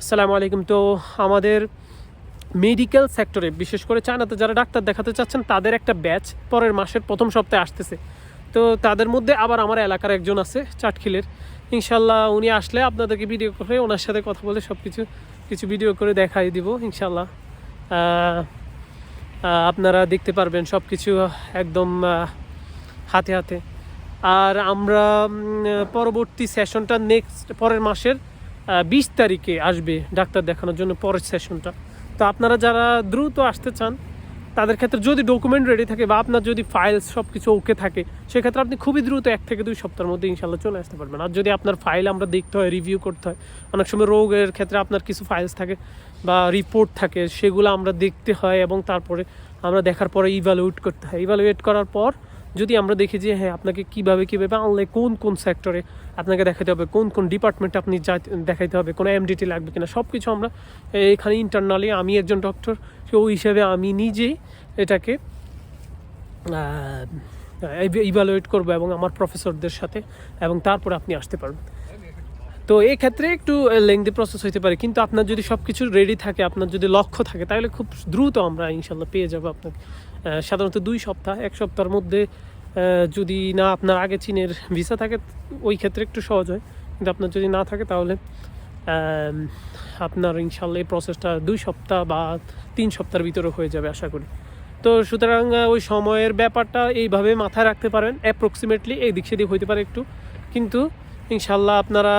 আসসালামু আলাইকুম। তো আমাদের মেডিকেল সেক্টরে বিশেষ করে চায়নাতে যারা ডাক্তার দেখাতে চাচ্ছেন তাদের একটা ব্যাচ পরের মাসের প্রথম সপ্তাহে আসতেছে। তো তাদের মধ্যে আবার আমার এলাকার একজন আছে চাটখিলের, ইনশাল্লাহ উনি আসলে আপনাদেরকে ভিডিও করে ওনার সাথে কথা বলে সব কিছু ভিডিও করে দেখাই দিব ইনশাল্লাহ। আপনারা দেখতে পারবেন সব কিছু একদম হাতে হাতে। আর আমরা পরবর্তী সেশনটা নেক্সট পরের মাসের 20 তারিখে আসবে ডাক্তার দেখানোর জন্য পরের সেশনটা। তো আপনারা যারা দ্রুত আসতে চান তাদের ক্ষেত্রে যদি ডকুমেন্ট রেডি থাকে বা আপনার যদি ফাইলস সব কিছু ওকে থাকে সেক্ষেত্রে আপনি খুবই দ্রুত 1 থেকে 2 সপ্তাহের মধ্যে ইনশাল্লাহ চলে আসতে পারবেন। আর যদি আপনার ফাইল আমরা দেখতে হয়, রিভিউ করতে হয়, অনেক সময় রোগের ক্ষেত্রে আপনার কিছু ফাইলস থাকে বা রিপোর্ট থাকে, সেগুলো আমরা দেখতে হয় এবং তারপরে আমরা দেখার পরে ইভ্যালুয়েট করতে হয়। ইভ্যালুয়েট করার পর যদি আমরা দেখি যে হ্যাঁ আপনাকে কীভাবে আনলে কোন সেক্টরে আপনাকে দেখাতে হবে, কোন ডিপার্টমেন্টে আপনি দেখাইতে হবে, কোনো এমডিটি লাগবে কিনা, সব কিছু আমরা এখানে ইন্টারনালি, আমি একজন ডক্টর ওই হিসেবে আমি নিজেই এটাকে ইভ্যালুয়েট করবো এবং আমার প্রফেসরদের সাথে, এবং তারপরে আপনি আসতে পারবেন। তো এই ক্ষেত্রে একটু লেংদি প্রসেস হতে পারে, কিন্তু আপনার যদি সব কিছু রেডি থাকে, আপনার যদি লক্ষ্য থাকে, তাহলে খুব দ্রুত আমরা ইনশাল্লাহ পেয়ে যাবো আপনাকে। সাধারণত 2 সপ্তাহ 1 সপ্তাহের মধ্যে, যদি না আপনার আগে চীনের ভিসা থাকে ওই ক্ষেত্রে একটু সহজ হয়, কিন্তু আপনার যদি না থাকে তাহলে আপনার ইনশাল্লাহ এই প্রসেসটা 2 সপ্তাহ বা 3 সপ্তাহের ভিতরে হয়ে যাবে আশা করি। তো সুতরাং ওই সময়ের ব্যাপারটা এইভাবে মাথায় রাখতে পারেন, অ্যাপ্রক্সিমেটলি এই দিক সেদিক হইতে পারে একটু, কিন্তু ইনশাল্লাহ আপনারা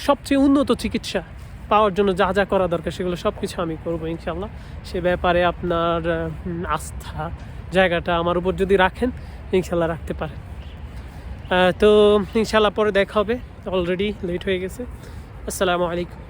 সবচেয়ে উন্নত চিকিৎসা পাওয়ার জন্য যা যা করা দরকার সেগুলো সব কিছু আমি করবো ইনশাল্লাহ। সে ব্যাপারে আপনার আস্থা জায়গাটা আমার উপর যদি রাখেন ইনশাল্লাহ রাখতে পারেন। তো ইনশাল্লাহ পরে দেখা হবে, অলরেডি লেট হয়ে গেছে। আসসালামু আলাইকুম।